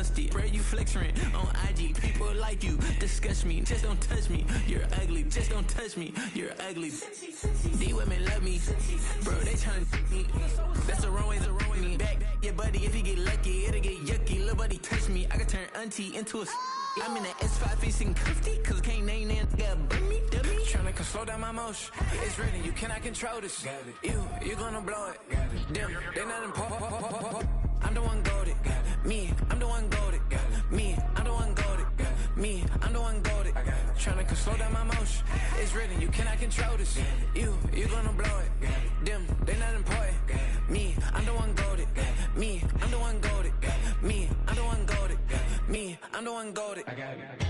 musty. Where you flexing on IG, people like you disgust me. Just don't touch me, you're ugly. Just don't touch me, you're ugly. These women love me, bro, they tryna me. That's the wrong way, me. Back your buddy, if he get lucky, it'll get yucky. Little buddy touch me, I can turn auntie into a. I'm in that S5 facing cuffy, cause can't name that gotta burn me, dummy. Tryna slow down my motion. It's written, you cannot control this. You gonna blow it. Them, they not important. I'm the one goated. Me, I'm the one goated. Me, I'm the one goated. Me, I'm the one goated. Tryna slow down my motion. It's written, you cannot control this. You gonna blow it. Them, they not important. Me, I'm the one goated. Me, I'm the one goated. Me, I'm the one goated. Me, I'm the one goated. I got it.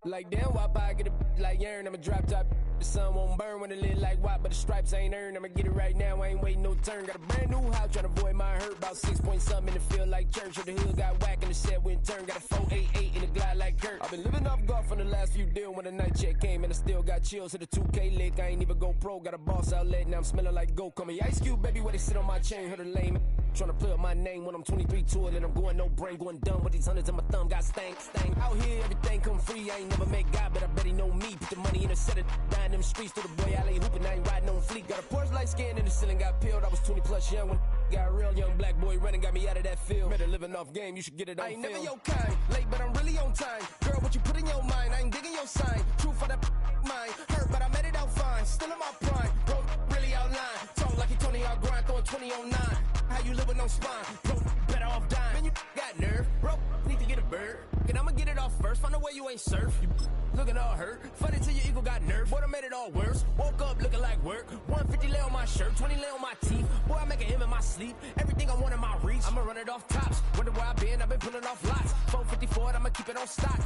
Like damn, why I get a like yarn? I'ma drop top. The sun won't burn when it lit like why, but the stripes ain't earned. I'ma get it right now, I ain't waiting no turn. Got a brand new house, tryna avoid my hurt. About 6 point something in the field like church. Or the hood got whack and the set went turn. Got a 488 in the glide like Kurt. I've been living off golf on the last few deals. When the night check came and I still got chills. To the 2K lick, I ain't even go pro. Got a boss outlet, now I'm smelling like go. Call me Ice Cube, baby, where they sit on my chain. Heard a lame tryna play up my name when I'm 23 to it. And I'm going no brain, going dumb with these hundreds in my thumb. Got stank. Out here, everything come free. I ain't never met God, but I bet he know me. Put the money in a set of dying them streets to the boy. I ain't hooping, I ain't riding on fleek. Got a Porsche light skin in the ceiling, got peeled. I was 20 plus young when got a real young black boy running, got me out of that field. Better living off game, you should get it on film. I ain't never your kind, late but I'm really on time. Girl, what you put in your mind, I ain't digging your sign. True for that mind, hurt but I made it out fine. Still in my prime, bro, really outline. Talk like he Tony out grind, throwing 20 on 9. How you live with no spine, bro, better off dying. Man, you got nerve, bro, need to get a bird. And I'ma get it off first, find a way you ain't surf. You looking all hurt, funny till your ego got nerve. Boy, I made it all worse, woke up looking like work. 150 lay on my shirt, 20 lay on my teeth. Boy, I make an M in my sleep, everything I want in my reach. I'ma run it off tops, wonder where I been, I've been pulling off lots. 454, I'ma keep it on stock.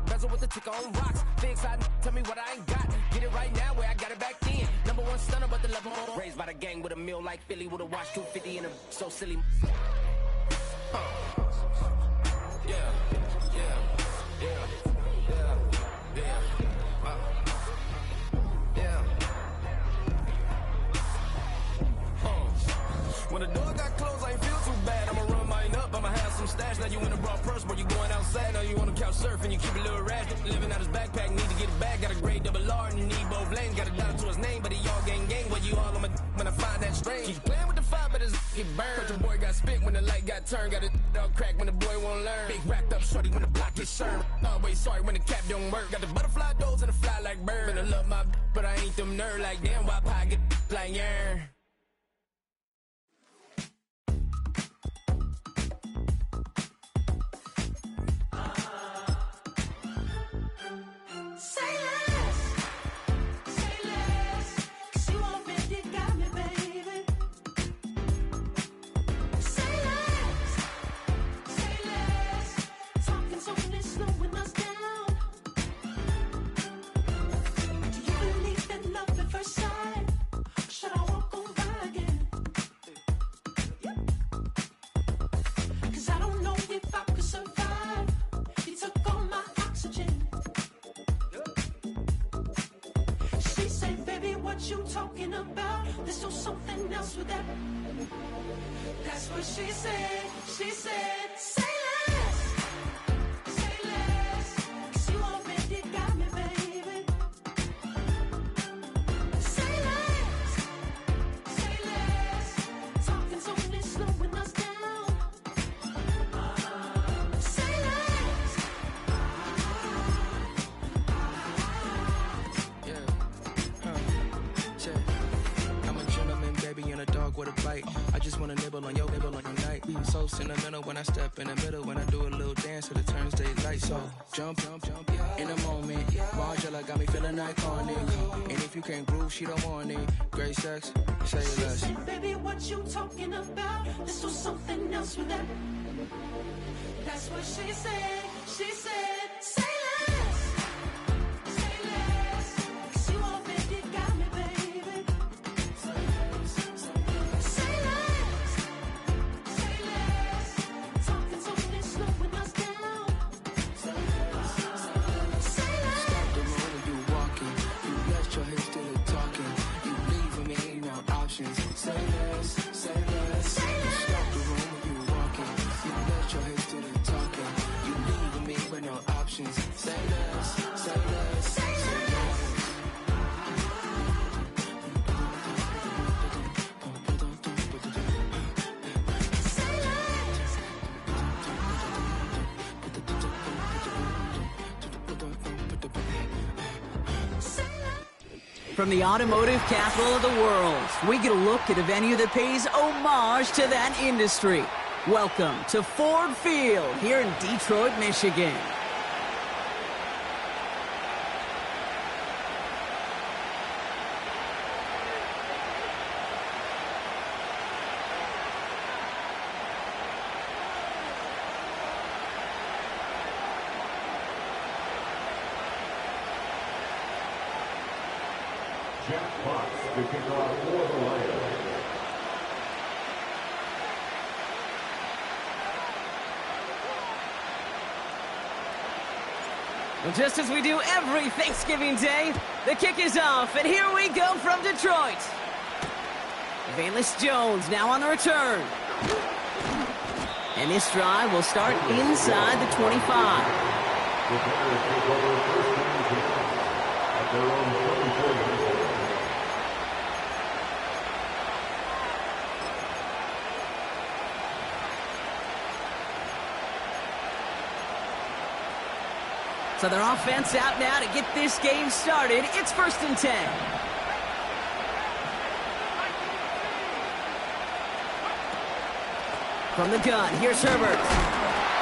Bezel with the ticker on rocks. Big side, tell me what I ain't got. Get it right now where I got it back then. Number one stunner, but the level on. Raised by the gang with a meal like Philly, with a watch 250 and a so silly. When the door got closed, I ain't feel too bad. I'ma run mine up, I'ma have some stash. Now you in a broad purse, but you going outside. Now you on the couch surfing, you keep a little rash. Living out his backpack, need to get it back. Got a grade double R and you need both lanes. Got a dollar to his name, but he all gang. Where you all on my when I find that strange. Keep playing with the fire, but his get burned. But your boy got spit when the light got turned. Got it all crack when the boy won't learn. Big wrapped up shorty when the block gets served. Always sorry when the cap don't work. Got the butterfly doors and the fly like bird. And I love my but I ain't them nerd like damn. Why pie get like yarn? You talking about? There's no something else with that. That's what she said. She said, say less. Say less. 'Cause you already got me, baby. Say less. Say less. Talking's only slowing us down. Say less. I'm a gentleman, baby, and a dog with a bite. I just wanna nibble on your night. So sentimental when I step in the middle. When I do a little dance, till it turns daylight. So jump in the moment. an iconic. And if you can't groove, she don't want it. Great sex, say less. Baby, what you talking about? This was something else with that. That's what she said. She said, say less. Say less. 'Cause you already got me, baby. Say less. Say less. Say less. Talking so fast, slowing us down. Say less. Say less. Stop the road when you walking. You left your hips to the talking. You leaving me no options. Say less, say less. Say less. Stop the road when you walking. You left your hips to the talking. You leaving me with no options. Say less, say less, say less. From the automotive capital of the world, we get a look at a venue that pays homage to that industry. Welcome to Ford Field here in Detroit, Michigan. Jack Fox to kick off for the Lions. Well, just as we do every Thanksgiving Day, the kick is off, and here we go from Detroit. Valus Jones now on the return. And this drive will start inside the 25. The Bears take over first down kickoff at their own 24. So their offense out now to get this game started. It's 1st and 10. From the gun, here's Herbert.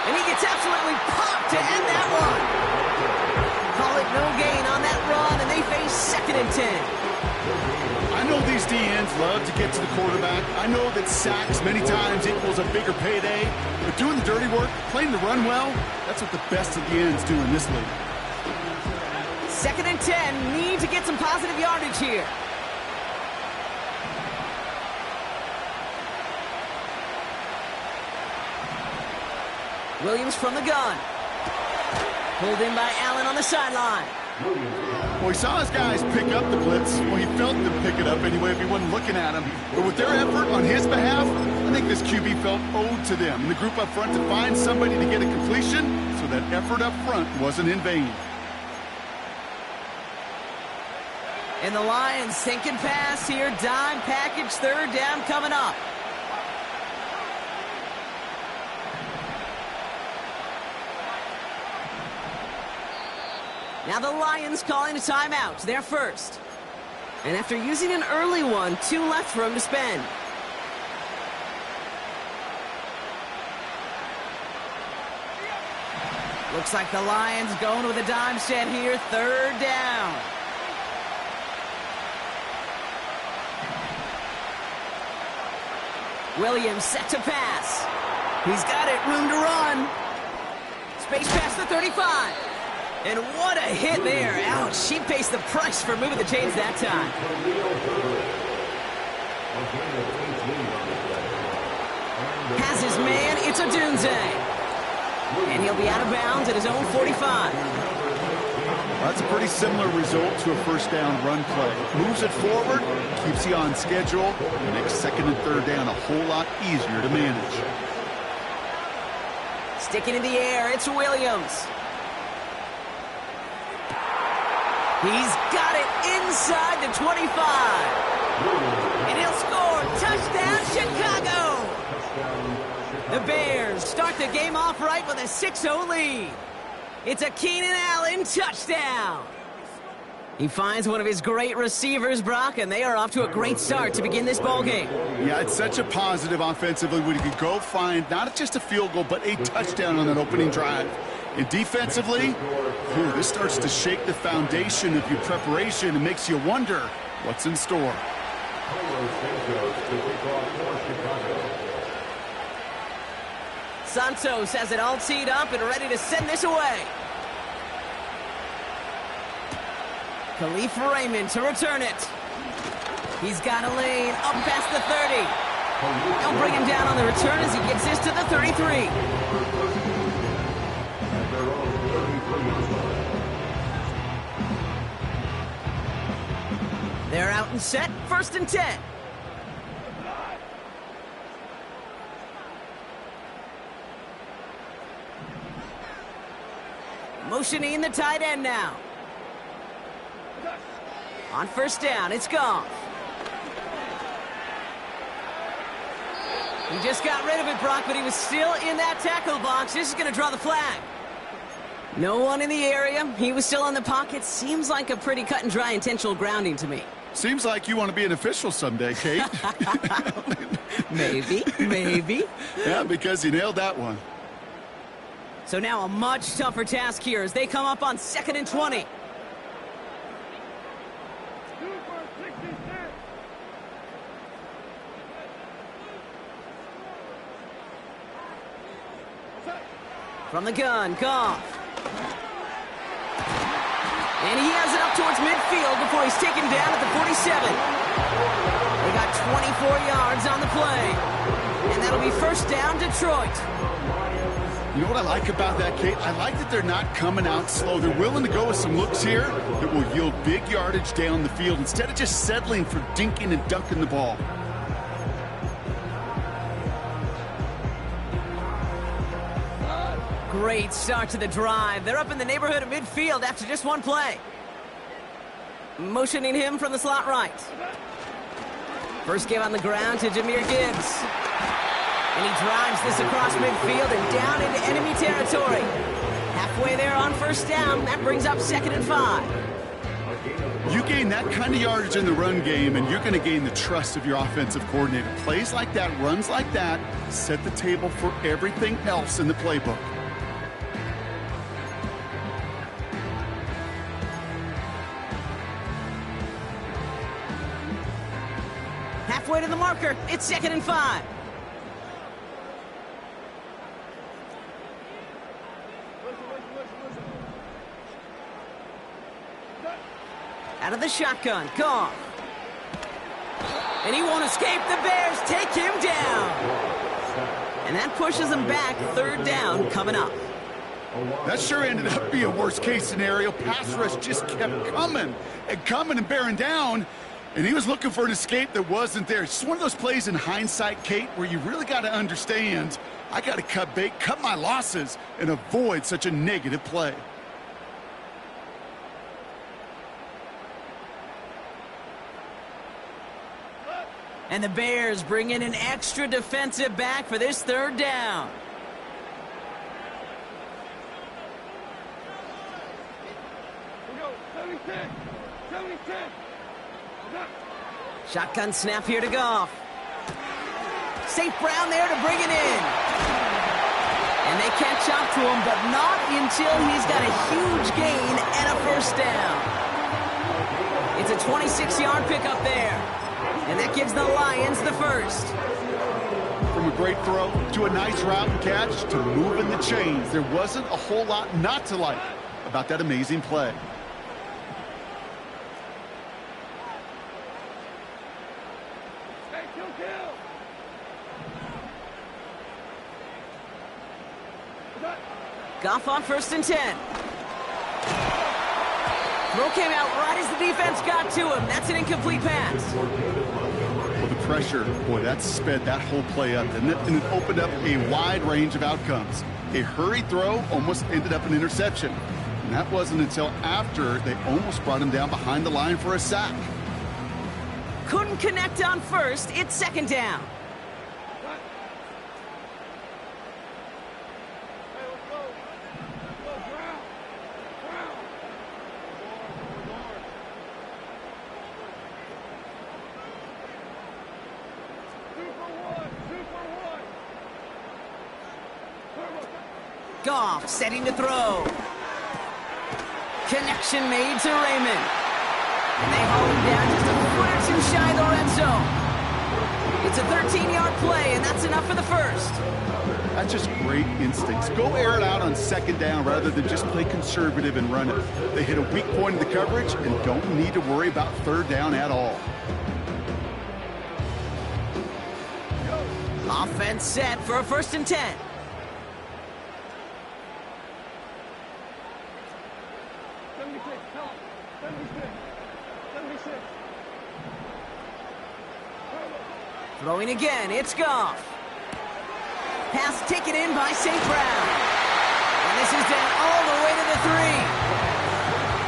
And he gets absolutely popped to end that one. Call it no gain on that run, and they face 2nd and 10. I know these DNs love to get to the quarterback. I know that sacks many times equals a bigger payday. But doing the dirty work, playing the run well, that's what the best of the ends do in this league. 2nd and 10, need to get some positive yardage here. Williams from the gun. Pulled in by Allen on the sideline. Well, he saw his guys pick up the blitz. Well, he felt them pick it up anyway if he wasn't looking at him. But with their effort on his behalf, I think this QB felt owed to them. And the group up front to find somebody to get a completion, so that effort up front wasn't in vain. And the Lions sinking pass here. Dime package, 3rd down coming up. Now the Lions calling a timeout. They're first. And after using an early one, 2 left for him to spend. Looks like the Lions going with a dime set here. 3rd down. Williams set to pass. He's got it, room to run. Space past the 35. And what a hit there. Ouch, she pays the price for moving the chains that time. Has his man, it's a Dunze. And he'll be out of bounds at his own 45. That's a pretty similar result to a 1st down run play. Moves it forward, keeps you on schedule, and makes 2nd and 3rd down a whole lot easier to manage. Sticking in the air, it's Williams. He's got it inside the 25. And he'll score. Touchdown, Chicago. The Bears start the game off right with a 6-0 lead. It's a Keenan Allen touchdown. He finds one of his great receivers, Brock, and they are off to a great start to begin this ballgame. Yeah, it's such a positive offensively when you could go find not just a field goal, but a touchdown on that opening drive. And defensively, this starts to shake the foundation of your preparation and makes you wonder what's in store. Santos has it all teed up and ready to send this away. Khalif Raymond to return it. He's got a lane up past the 30. They'll bring him down on the return as he gets this to the 33. They're out and set, 1st and 10. Motioning the tight end now. On 1st down, it's Goff. He just got rid of it, Brock, but he was still in that tackle box. This is going to draw the flag. No one in the area. He was still in the pocket. Seems like a pretty cut and dry intentional grounding to me. Seems like you want to be an official someday, Kate. Maybe. Yeah, because you nailed that one. So now a much tougher task here as they come up on 2nd and 20. From the gun, Goff. And he has it up towards midfield before he's taken down at the 47. They got 24 yards on the play. And that'll be 1st down, Detroit. You know what I like about that, Kate? I like that they're not coming out slow. They're willing to go with some looks here that will yield big yardage down the field instead of just settling for dinking and dunking the ball. Great start to the drive. They're up in the neighborhood of midfield after just one play. Motioning him from the slot right. First give on the ground to Jahmyr Gibbs. And he drives this across midfield and down into enemy territory. Halfway there on 1st down. That brings up 2nd and 5. You gain that kind of yardage in the run game, and you're going to gain the trust of your offensive coordinator. Plays like that, runs like that, set the table for everything else in the playbook. Halfway to the marker, it's 2nd and 5. Out of the shotgun, Goff. And he won't escape. The Bears take him down. And that pushes him back. 3rd down coming up. That sure ended up being a worst-case scenario. Pass rush just kept coming and bearing down. And he was looking for an escape that wasn't there. It's just one of those plays in hindsight, Kate, where you really got to understand, I got to cut bait, cut my losses, and avoid such a negative play. And the Bears bring in an extra defensive back for this 3rd down. Shotgun snap here to Goff. St. Brown there to bring it in. And they catch up to him, but not until he's got a huge gain and a 1st down. It's a 26-yard pickup there. And that gives the Lions the 1st. From a great throw to a nice route and catch to moving the chains, there wasn't a whole lot not to like about that amazing play. Goff on 1st and 10. Throw came out right as the defense got to him. That's an incomplete pass. Well, the pressure, boy, that sped that whole play up, didn't it? And it opened up a wide range of outcomes. A hurried throw almost ended up an interception. And that wasn't until after they almost brought him down behind the line for a sack. Couldn't connect on 1st. It's 2nd down. Goff setting to throw. Connection made to Raymond. And they haul him down just a foot or two shy of the red zone. It's a 13-yard play, and that's enough for the first. That's just great instincts. Go air it out on second down rather than just play conservative and run it. They hit a weak point in the coverage and don't need to worry about third down at all. Offense set for a 1st and 10. Throwing again, it's Goff. Pass taken in by St. Brown. And this is down all the way to the 3.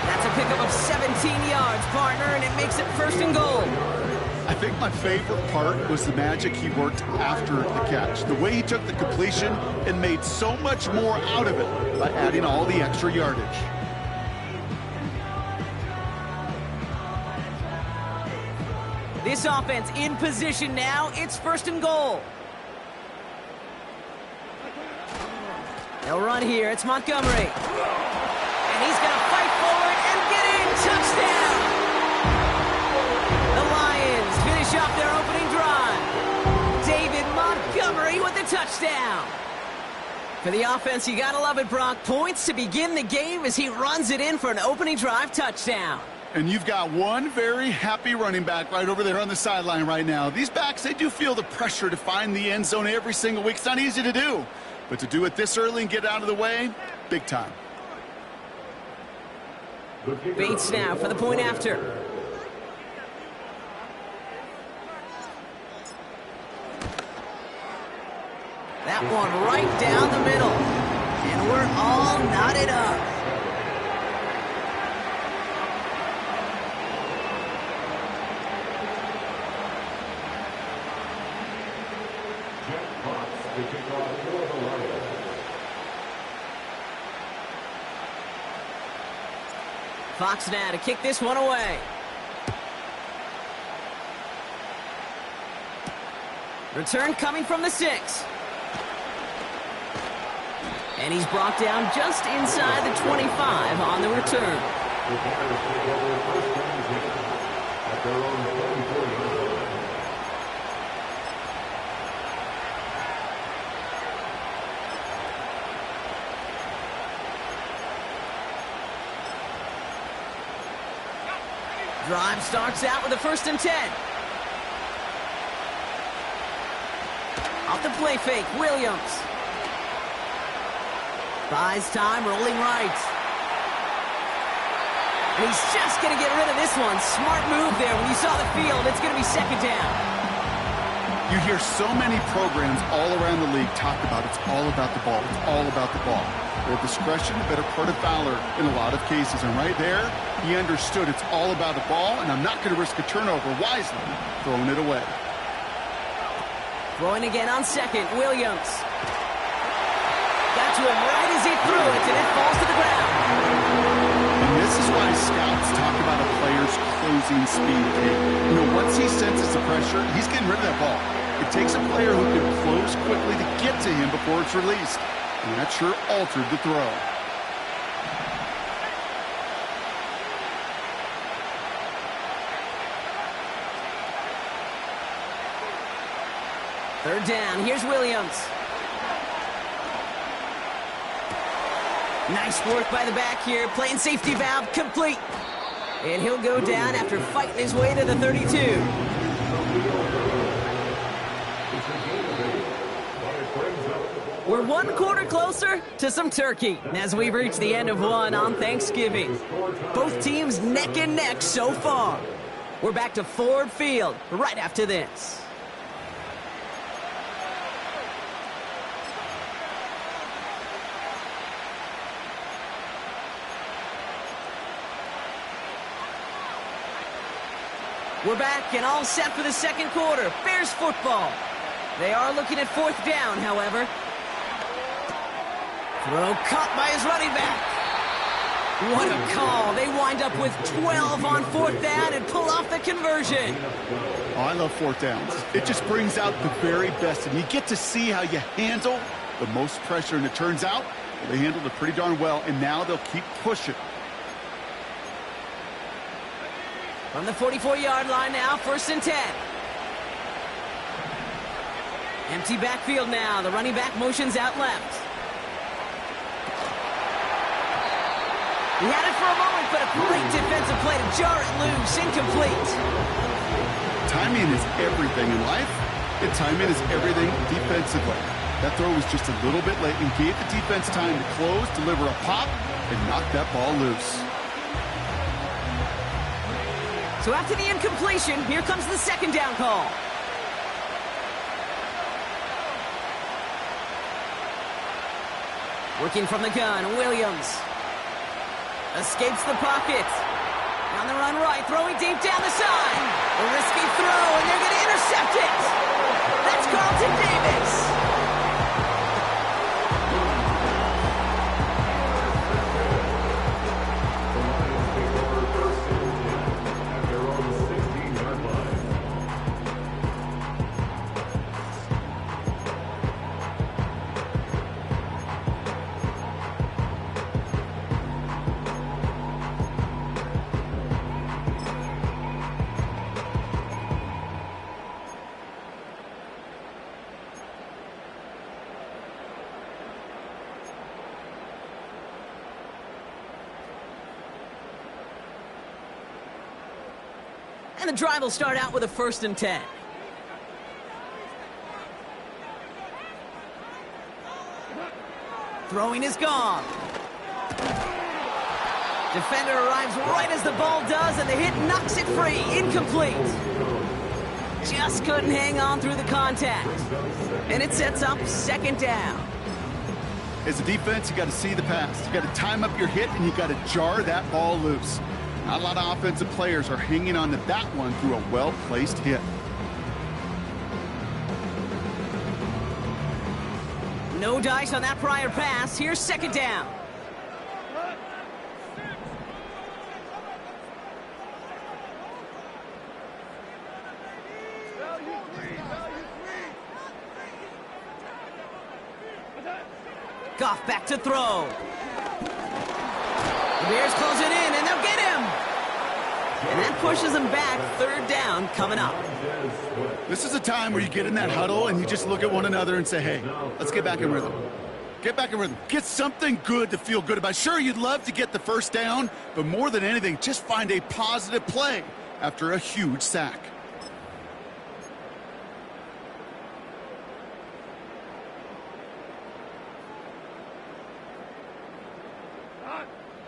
That's a pickup of 17 yards, partner, and it makes it 1st and goal. I think my favorite part was the magic he worked after the catch. The way he took the completion and made so much more out of it by adding all the extra yardage. This offense in position now. It's 1st and goal. They'll run here. It's Montgomery. And he's going to fight forward and get in. Touchdown! The Lions finish off their opening drive. David Montgomery with the touchdown. For the offense, you got to love it, Brock. Points to begin the game as he runs it in for an opening drive touchdown. And you've got one very happy running back right over there on the sideline right now. These backs, they do feel the pressure to find the end zone every single week. It's not easy to do. But to do it this early and get out of the way, big time. Bates now for the point after. That one right down the middle. And we're all knotted up. Fox now to kick this one away. Return coming from the 6. And he's brought down just inside the 25 on the return. Drive starts out with a 1st and 10. Off the play fake, Williams. Buys time, rolling right. And he's just going to get rid of this one. Smart move there. When you saw the field, it's going to be 2nd down. You hear so many programs all around the league talk about it's all about the ball. It's all about the ball. Their discretion, the better part of valor in a lot of cases. And right there, he understood it's all about the ball, and I'm not going to risk a turnover wisely, throwing it away. Throwing again on 2nd, Williams. Got to him right as he threw it, and it falls to the ground. And this is why scouts talk about a player's closing speed. You know, once he senses the pressure, he's getting rid of that ball. It takes a player who can close quickly to get to him before it's released. And that sure altered the throw. Third down, here's Williams. Nice work by the back here, playing safety valve complete. And he'll go down after fighting his way to the 32. We're 1 quarter closer to some turkey as we reach the end of one on Thanksgiving. Both teams neck and neck so far. We're back to Ford Field right after this. We're back and all set for the 2nd quarter. Bears football. They are looking at 4th down, however. Throw caught by his running back. What a call. They wind up with 12 on 4th down and pull off the conversion. Oh, I love 4th downs. It just brings out the very best, and you get to see how you handle the most pressure, and it turns out They handled it pretty darn well, and now they'll keep pushing. From the 44-yard line now, 1st and 10. Empty backfield now. The running back motions out left. He had it for a moment, but a great defensive play to jar it loose. Incomplete. Timing is everything in life, and timing is everything defensively. That throw was just a little bit late and gave the defense time to close, deliver a pop, and knock that ball loose. So after the incompletion, here comes the 2nd down call. Working from the gun, Williams. Escapes the pocket. On the run right, throwing deep down the side. A risky throw, and they're going to intercept it. That's Carlton Davis. And the drive will start out with a 1st and 10. Throwing is gone. Defender arrives right as the ball does, and the hit knocks it free. Incomplete. Just couldn't hang on through the contact. And it sets up 2nd down. As a defense, you got to see the pass. You got to time up your hit, and you got to jar that ball loose. Not a lot of offensive players are hanging on to that one through a well-placed hit. No dice on that prior pass. Here's 2nd down. Goff back to throw. The Bears close it in, and they'll get him. And that pushes them back. 3rd down coming up. This is a time where you get in that huddle and you just look at one another and say, hey, let's get back in rhythm. Get back in rhythm. Get something good to feel good about. Sure, you'd love to get the 1st down, but more than anything, just find a positive play after a huge sack.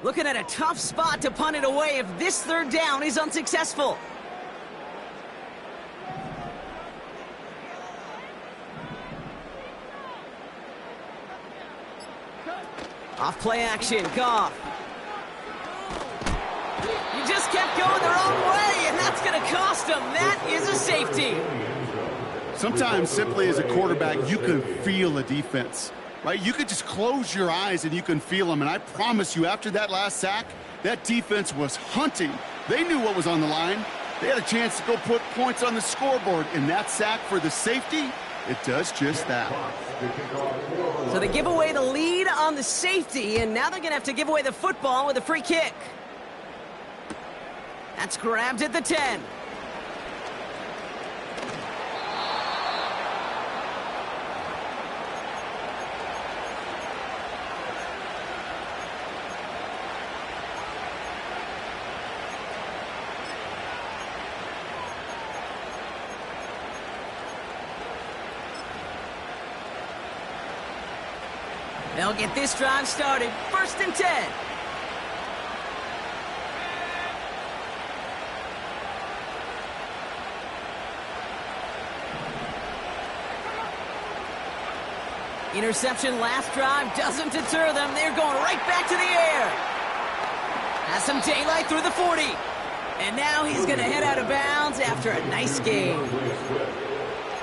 Looking at a tough spot to punt it away if this 3rd down is unsuccessful. Off play action, Goff. You just kept going the wrong way, and that's going to cost them. That is a safety. Sometimes, simply as a quarterback, you can feel a defense. Right? You could just close your eyes and you can feel them. And I promise you, after that last sack, that defense was hunting. They knew what was on the line. They had a chance to go put points on the scoreboard. And that sack for the safety, it does just that. So they give away the lead on the safety, and now they're going to have to give away the football with a free kick. That's grabbed at the 10. They'll get this drive started. 1st and 10. Interception last drive doesn't deter them. They're going right back to the air. Has some daylight through the 40. And now he's going to head out of bounds after a nice game.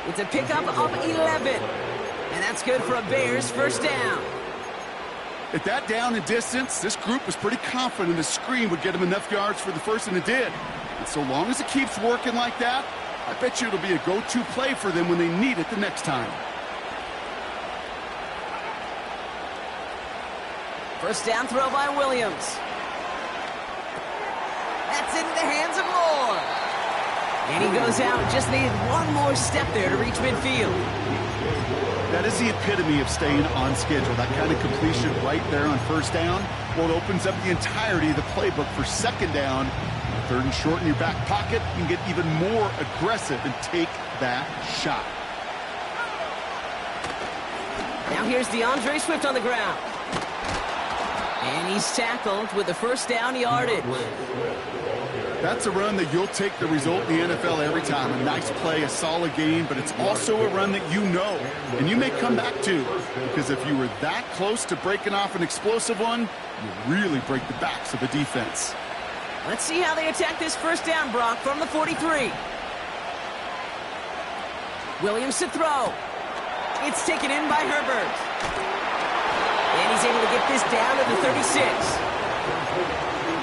It's a pickup of 11. And that's good for a Bears 1st down. At that down and distance, this group was pretty confident the screen would get them enough yards for the 1st, and it did. And so long as it keeps working like that, I bet you it'll be a go-to play for them when they need it the next time. First down throw by Williams. That's into the hands of Moore. And he goes out. Just needed one more step there to reach midfield. That is the epitome of staying on schedule. That kind of completion right there on first down. Well, it opens up the entirety of the playbook for second down. Third and short in your back pocket. You can get even more aggressive and take that shot. Now here's DeAndre Swift on the ground. And he's tackled with the first down yardage. That's a run that you'll take the result in the NFL every time. A nice play, a solid game, but it's also a run that you know, and you may come back to, because if you were that close to breaking off an explosive one, you really break the backs of the defense. Let's see how they attack this first down, Brock, from the 43. Williams to throw. It's taken in by Herbert. And he's able to get this down to the 36.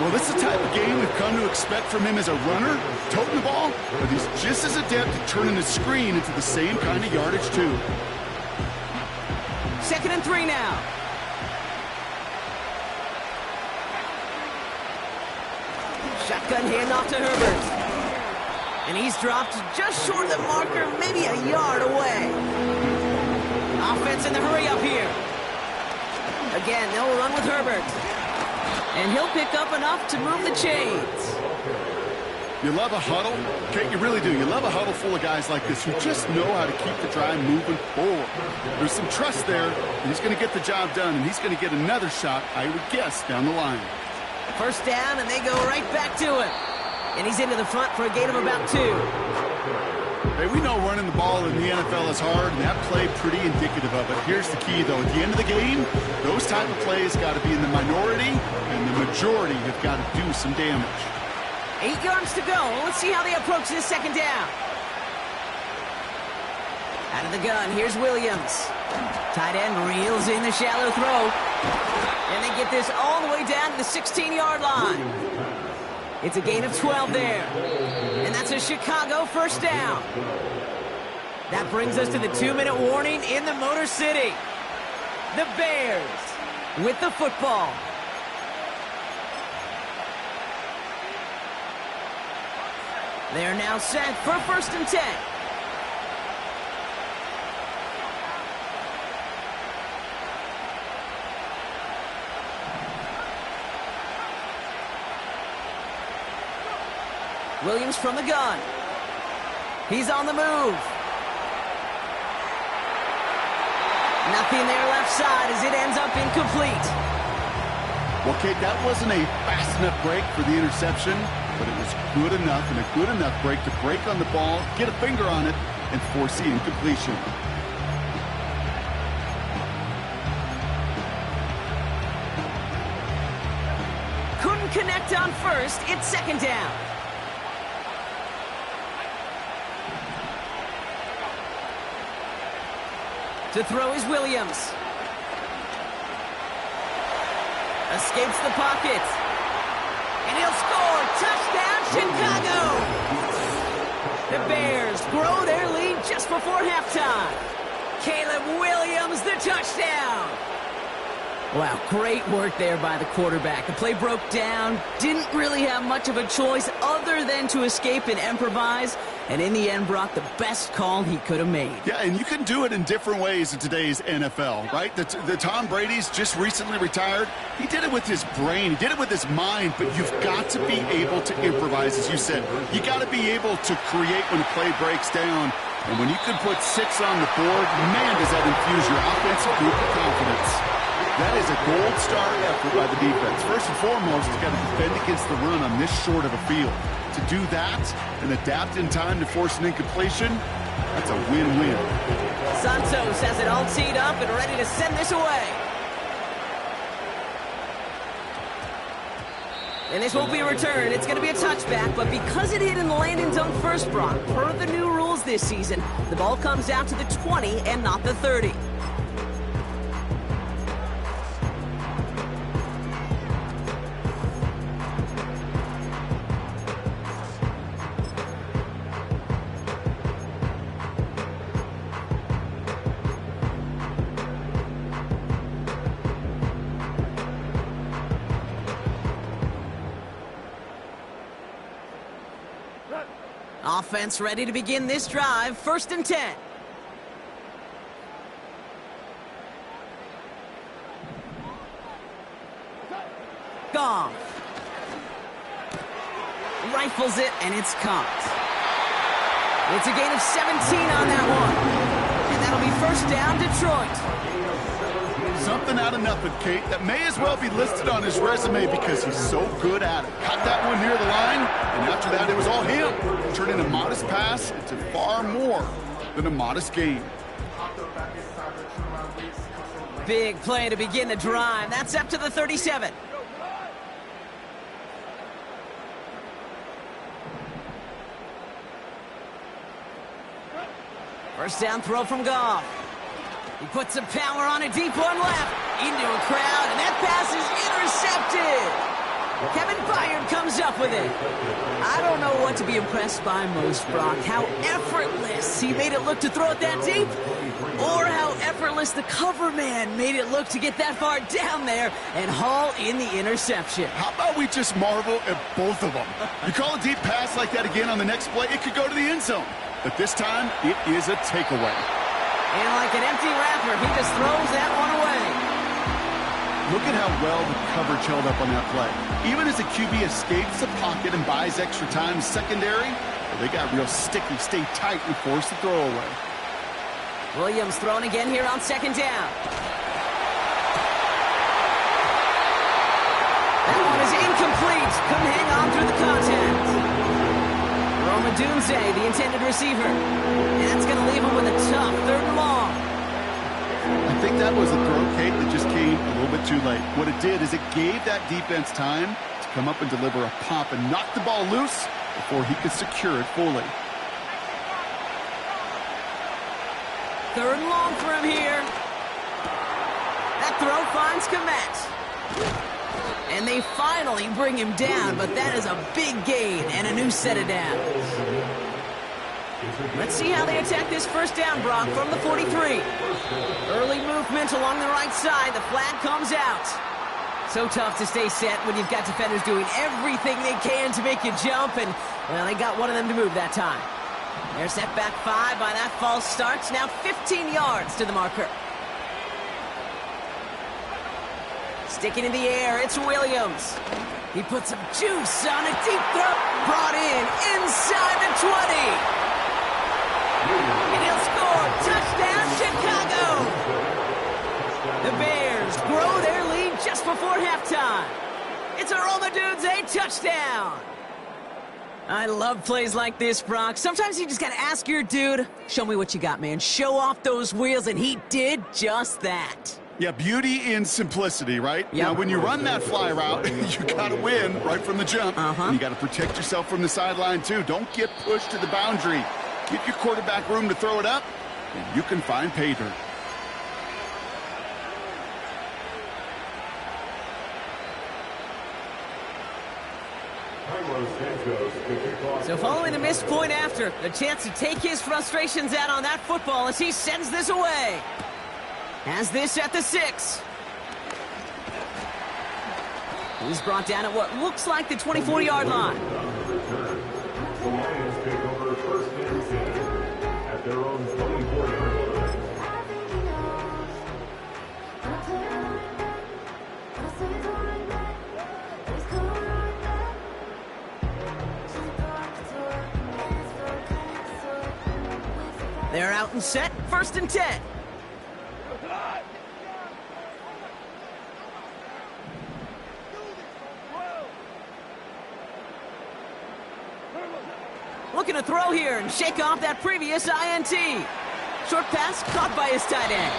Well, this is the type of game we've come to expect from him as a runner, toting the ball, but he's just as adept at turning the screen into the same kind of yardage, too. 2nd and 3 now. Shotgun handoff to Herbert. And he's dropped just short of the marker, maybe a yard away. Offense in the hurry up here. Again, they'll run with Herbert. And he'll pick up enough to move the chains. You love a huddle? Okay, you really do. You love a huddle full of guys like this who just know how to keep the drive moving forward. There's some trust there, and he's going to get the job done, and he's going to get another shot, I would guess, down the line. First down, and they go right back to it. And he's into the front for a gain of about 2. Hey, we know running the ball in the NFL is hard, and that play pretty indicative of it. Here's the key, though. At the end of the game, those type of plays got to be in the minority, and the majority have got to do some damage. 8 yards to go. Let's see how they approach this second down. Out of the gun, here's Williams. Tight end reels in the shallow throw. And they get this all the way down to the 16-yard line. It's a gain of 12 there. And that's a Chicago first down. That brings us to the 2-minute warning in the Motor City. The Bears with the football. They're now set for 1st and 10. Williams from the gun. He's on the move. Nothing there left side as it ends up incomplete. Well, Kate, that wasn't a fast enough break for the interception, but it was good enough and a good enough break to break on the ball, get a finger on it, and force the incompletion. Couldn't connect on first. It's second down. To throw is Williams. Escapes the pocket. And he'll score. Touchdown, Chicago! The Bears grow their lead just before halftime. Caleb Williams, the touchdown. Wow, great work there by the quarterback. The play broke down. Didn't really have much of a choice other than to escape and improvise. And in the end, Brock, the best call he could have made. Yeah, and you can do it in different ways in today's NFL, right? The Tom Brady's just recently retired. He did it with his brain. He did it with his mind, but you've got to be able to improvise, as you said. You got to be able to create when the play breaks down. And when you can put 6 on the board, man, does that infuse your offensive group with confidence. That is a gold star effort by the defense. First and foremost, you got to defend against the run on this short of a field. To do that and adapt in time to force an incompletion, that's a win-win. Santos has it all teed up and ready to send this away. And this won't be a return. It's going to be a touchback, but because it hit in the landing zone first, Brock, per the new rules this season, the ball comes out to the 20 and not the 30. Offense ready to begin this drive. 1st and 10. Goff. Rifles it, and it's caught. It's a gain of 17 on that one. And that'll be 1st down, Detroit. Something out of nothing, Kate. That may as well be listed on his resume because he's so good at it. Caught that one near the line, and after that, it was all him. Turning a modest pass into far more than a modest gain. Big play to begin the drive. That's up to the 37. First down throw from Goff. He puts some power on a deep one left. Into a crowd, and that pass is intercepted. Kevin Byard comes up with it. I don't know what to be impressed by most, Brock. How effortless he made it look to throw it that deep, or how effortless the cover man made it look to get that far down there and haul in the interception. How about we just marvel at both of them? You call a deep pass like that again on the next play, it could go to the end zone. But this time, it is a takeaway. And like an empty wrapper, he just throws that one away. Look at how well the coverage held up on that play. Even as the QB escapes the pocket and buys extra time secondary, well, they got real sticky, stay tight, and force the throw away. Williams thrown again here on 2nd down. That one is incomplete. Couldn't hang on through the contact. Dunze, the intended receiver. And that's going to leave him with a tough 3rd and long. I think that was a throw, Kate, that just came a little bit too late. What it did is it gave that defense time to come up and deliver a pop and knock the ball loose before he could secure it fully. 3rd and long for him here. That throw finds Komet. And they finally bring him down, but that is a big gain and a new set of downs. Let's see how they attack this 1st down, Brock, from the 43. Early movement along the right side. The flag comes out. So tough to stay set when you've got defenders doing everything they can to make you jump, and well, they got one of them to move that time. They're set back 5 by that false start. Now 15 yards to the marker. Sticking in the air, it's Williams. He puts some juice on a deep throw. Brought in inside the 20. And he'll score. Touchdown, Chicago. The Bears grow their lead just before halftime. It's a Roma Dunze touchdown. I love plays like this, Brock. Sometimes you just got to ask your dude, show me what you got, man. Show off those wheels, and he did just that. Yeah, beauty in simplicity, right? Yep. Now, when you run that fly route, you got to win right from the jump. And you got to protect yourself from the sideline, too. Don't get pushed to the boundary. Give your quarterback room to throw it up, and you can find pay dirt. So following the missed point after, a chance to take his frustrations out on that football as he sends this away. Has this at the 6. He's brought down at what looks like the 24-yard line. The Lions take over 1st and 10 at their own 24-yard line. They're out and set, 1st and 10. Looking to throw here and shake off that previous INT. Short pass caught by his tight end.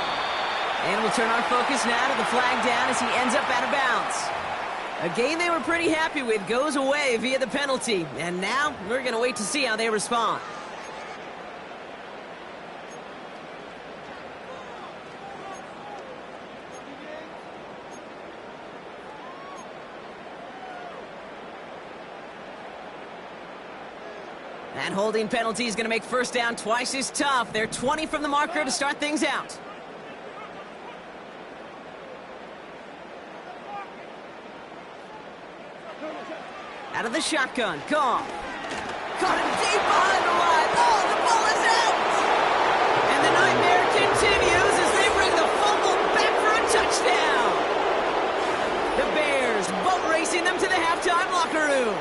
And we'll turn our focus now to the flag down as he ends up out of bounds. A game they were pretty happy with goes away via the penalty. And now we're going to wait to see how they respond. That holding penalty is going to make 1st down twice as tough. They're 20 from the marker to start things out. Out of the shotgun, Goff. caught him deep behind the line. Oh, the ball is out! And the nightmare continues as they bring the fumble back for a touchdown. The Bears boat racing them to the halftime locker room.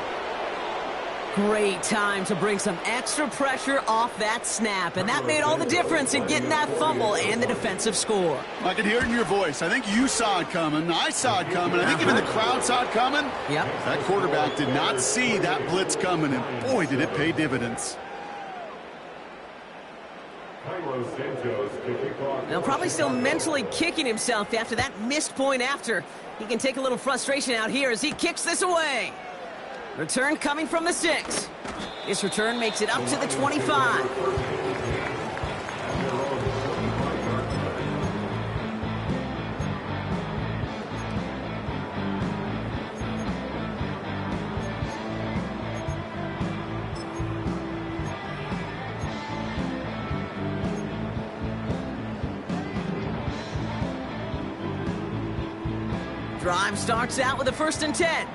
Great time to bring some extra pressure off that snap, and that made all the difference in getting that fumble and the defensive score. I can hear it in your voice. I think you saw it coming. I saw it coming. I think even the crowd saw it coming. Yep. That quarterback did not see that blitz coming, and boy, did it pay dividends. Now, probably still mentally kicking himself after that missed point after. He can take a little frustration out here as he kicks this away. Return coming from the 6. This return makes it up to the 25. Drive starts out with a 1st and 10.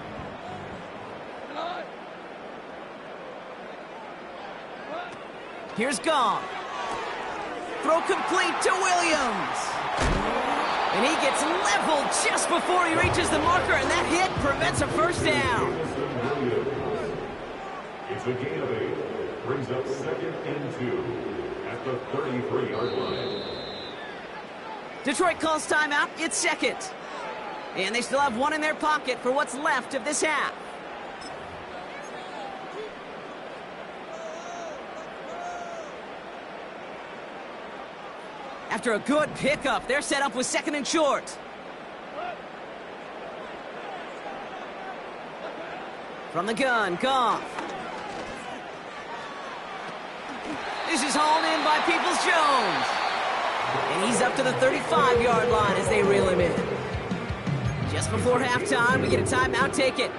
Here's Goff. Throw complete to Williams. And he gets leveled just before he reaches the marker, and that hit prevents a 1st down. It's a gain of 8. Brings up 2nd and 2 at the 33-yard line. Detroit calls timeout. It's 2nd. And they still have 1 in their pocket for what's left of this half. After a good pickup, they're set up with 2nd and short. From the gun, Goff. This is hauled in by Peoples-Jones. And he's up to the 35-yard line as they reel him in. Just before halftime, we get a timeout. Take it.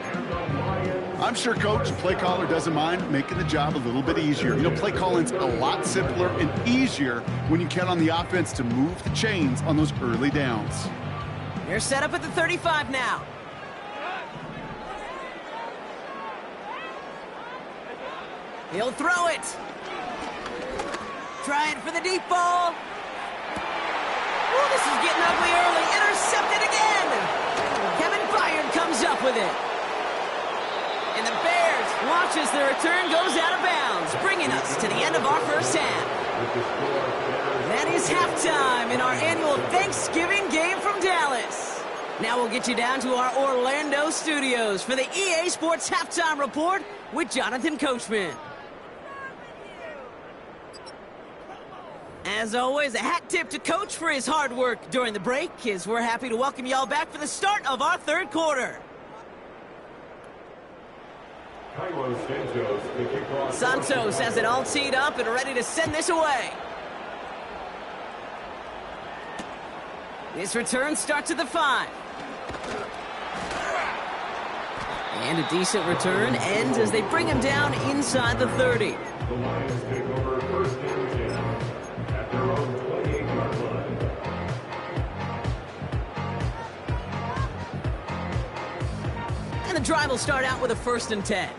I'm sure Coach, play caller, doesn't mind making the job a little bit easier. You know, play calling's a lot simpler and easier when you count on the offense to move the chains on those early downs. They're set up at the 35 now. He'll throw it. Trying for the deep ball. Oh, this is getting ugly early. Intercepted again. Kevin Byard comes up with it. And the Bears watch as the return goes out of bounds, bringing us to the end of our first half. That is halftime in our annual Thanksgiving game from Dallas. Now we'll get you down to our Orlando studios for the EA Sports Halftime Report with Jonathan Coachman. As always, a hat tip to Coach for his hard work during the break, as we're happy to welcome y'all back for the start of our 3rd quarter. Santos has it all teed up and ready to send this away. This return starts at the 5. And a decent return ends as they bring him down inside the 30. The Lions take over 1st and 10 at their own 28-yard line. And the drive will start out with a 1st and 10.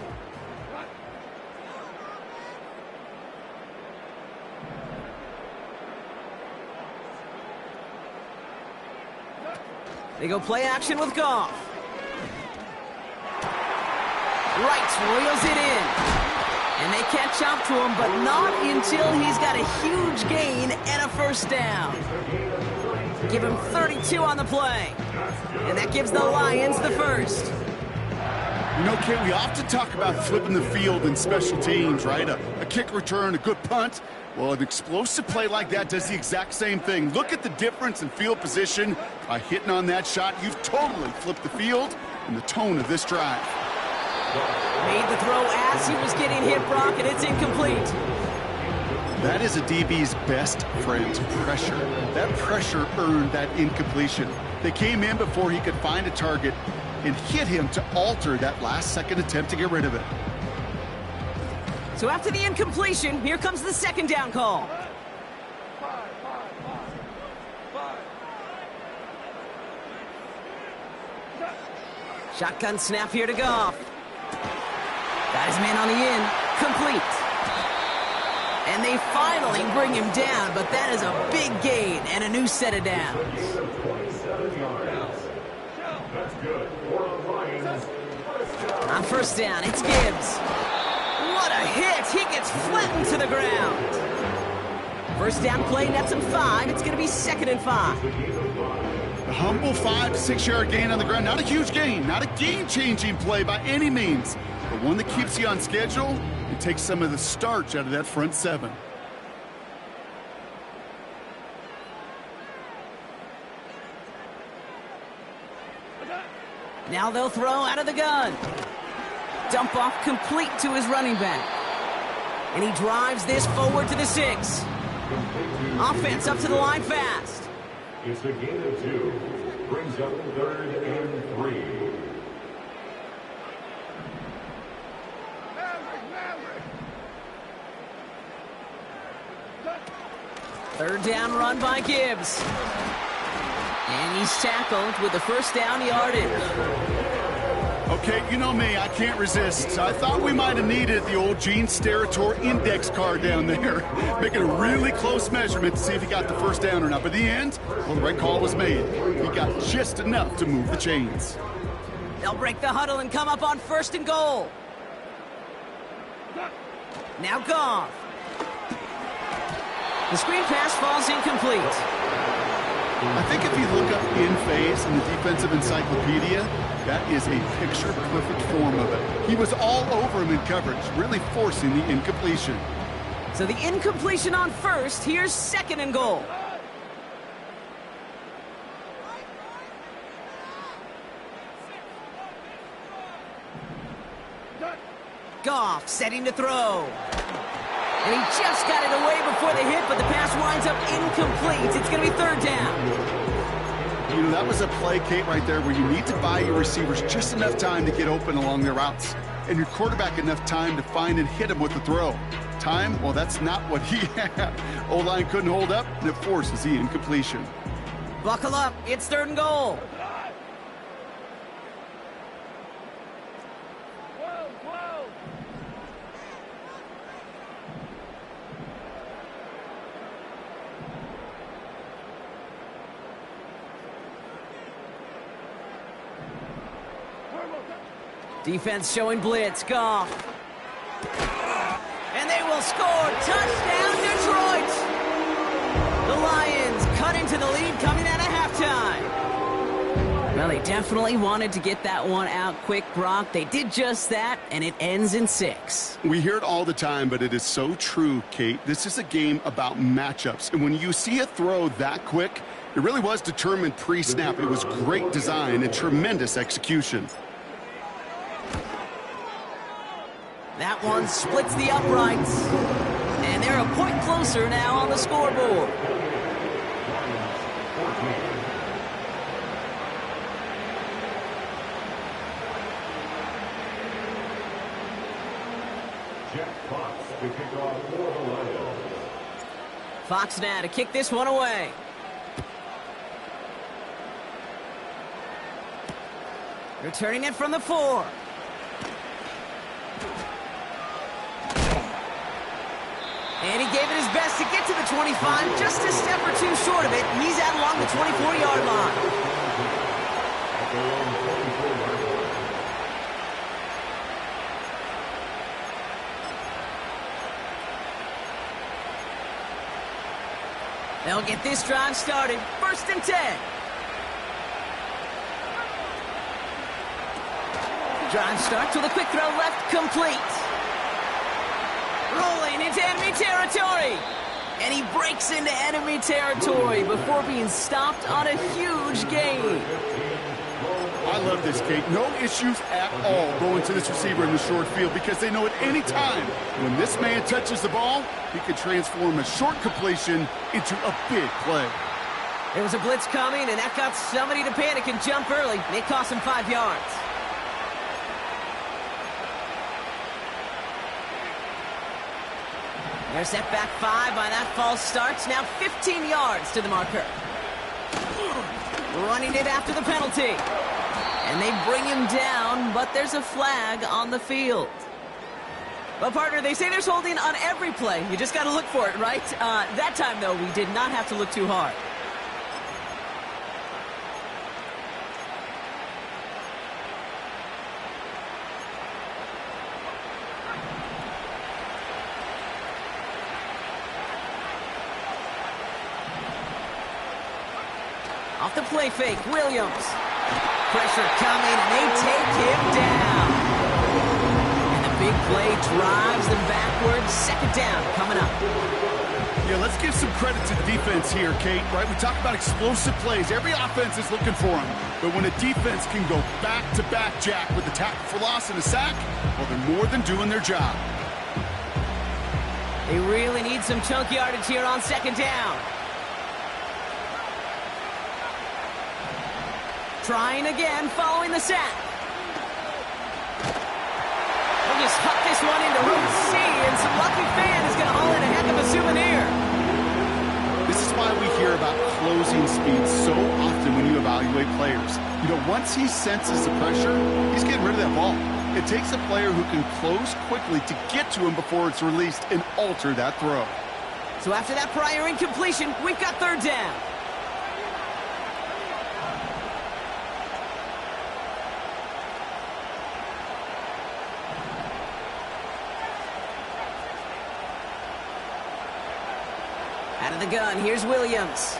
They go play action with Goff. Wright reels it in. And they catch up to him, but not until he's got a huge gain and a 1st down. Give him 32 on the play. And that gives the Lions the 1st. You know, Kate, we often talk about flipping the field in special teams, right? A kick return, a good punt. Well, an explosive play like that does the exact same thing. Look at the difference in field position. By hitting on that shot, you've totally flipped the field and the tone of this drive. Made the throw as he was getting hit, Brock, and it's incomplete. That is a DB's best friend, pressure. That pressure earned that incompletion. They came in before he could find a target and hit him to alter that last-second attempt to get rid of it. So after the incompletion, here comes the 2nd down call. Shotgun snap here to Goff. Got his man on the in. Complete. And they finally bring him down, but that is a big gain and a new set of downs. That's good. On first down, it's Gibbs. What a hit! He gets flattened to the ground. First down play, nets him 5. It's going to be 2nd and 5. A humble 5 to 6 yard gain on the ground. Not a huge gain, not a game-changing play by any means, but one that keeps you on schedule and takes some of the starch out of that front 7. Now they'll throw out of the gun. Dump off complete to his running back. And he drives this forward to the 6. Offense up to the line fast. It's a gain of 2. Brings up 3rd and 3. Third down run by Gibbs. And he's tackled with the first down yardage. Okay, you know me, I can't resist. I thought we might have needed the old Gene Steratore index card down there. Making a really close measurement to see if he got the first down or not. But in the end, well, the right call was made. He got just enough to move the chains. They'll break the huddle and come up on 1st and goal. Now Goff. The screen pass falls incomplete. I think if you look up in phase in the defensive encyclopedia, that is a picture-perfect form of it. He was all over him in coverage, really forcing the incompletion. So the incompletion on 1st. Here's 2nd and goal. Goff setting to throw. And he just got it away before the hit, but the pass winds up incomplete. It's going to be 3rd down. You know, that was a play, Kate, right there, where you need to buy your receivers just enough time to get open along their routes, and your quarterback enough time to find and hit him with the throw. Time, well, that's not what he had. O-line couldn't hold up, and it forces the incompletion. Buckle up. It's 3rd and goal. Defense showing blitz. Goff. And they will score. Touchdown, Detroit. The Lions cut into the lead coming out of halftime. Well, they definitely wanted to get that one out quick, Brock. They did just that, and it ends in 6. We hear it all the time, but it is so true, Kate. This is a game about matchups. And when you see a throw that quick, it really was determined pre-snap. It was great design and tremendous execution. That one splits the uprights. And they're a point closer now on the scoreboard. To kick off for the Lions. Fox now to kick this one away. Returning it from the 4. And he gave it his best to get to the 25, just a step or 2 short of it. He's out along the 24-yard line. They'll get this drive started. 1st and 10. Drive starts with a quick throw left, complete. Rolling into enemy territory. And he breaks into enemy territory before being stopped on a huge gain. I love this, Kate. No issues at all going to this receiver in the short field because they know at any time when this man touches the ball, he can transform a short completion into a big play. There was a blitz coming, and that got somebody to panic and jump early. It cost him 5 yards. There's that back 5 by that false starts. Now 15 yards to the marker. Running it after the penalty. And they bring him down, but there's a flag on the field. Well, partner, they say there's holding on every play. You just got to look for it, right? That time, though, we did not have to look too hard. Off the play fake, Williams. Pressure coming, and they take him down. And the big play drives them backwards. Second down coming up. Yeah, let's give some credit to the defense here, Kate, right? We talk about explosive plays. Every offense is looking for them. But when a defense can go back-to-back, Jack, with a tackle for loss and a sack, well, they're more than doing their job. They really need some chunk yardage here on second down. Trying again, following the sack. We'll just huck this one into row C, and some lucky fan is going to haul in a heck of a souvenir. This is why we hear about closing speed so often when you evaluate players. You know, once he senses the pressure, he's getting rid of that ball. It takes a player who can close quickly to get to him before it's released and alter that throw. So after that prior incompletion, we've got third down. Out of the gun, here's Williams.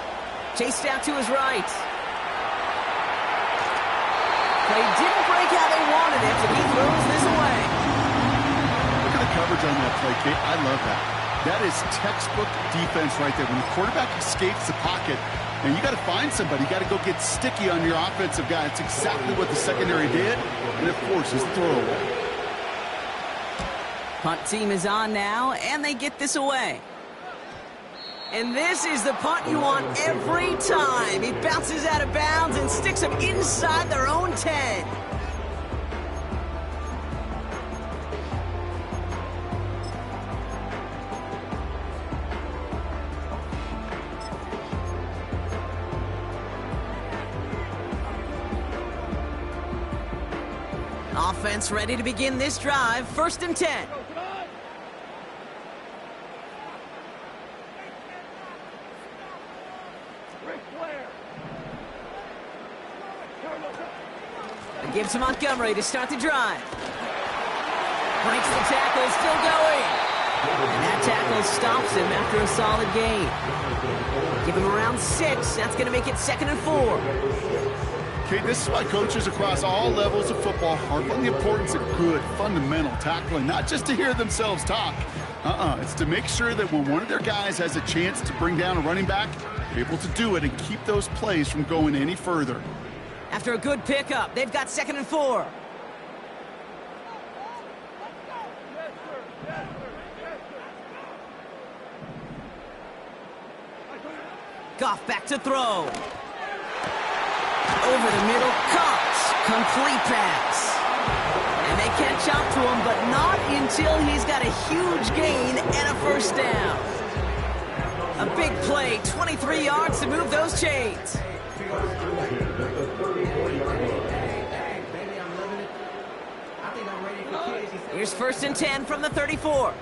Chased out to his right. Play didn't break how they wanted it, but he throws this away. Look at the coverage on that play, Kate. I love that. That is textbook defense right there. When the quarterback escapes the pocket, and you got to find somebody. You got to go get sticky on your offensive guy. It's exactly what the secondary did, and it forces throwaway. Punt team is on now, and they get this away. And this is the punt you want every time. He bounces out of bounds and sticks them inside their own 10. Offense ready to begin this drive. 1st and 10. Gives to Montgomery to start the drive. Breaks the tackle, still going. And that tackle stops him after a solid gain. Give him around 6. That's going to make it 2nd and 4. Okay, this is why coaches across all levels of football harp on the importance of good, fundamental tackling, not just to hear themselves talk. It's to make sure that when one of their guys has a chance to bring down a running back, they're able to do it and keep those plays from going any further. After a good pickup, they've got 2nd and 4. Goff back to throw. Over the middle, caught. Complete pass. And they catch up to him, but not until he's got a huge gain and a 1st down. A big play, 23 yards to move those chains. Here's 1st and 10 from the 34.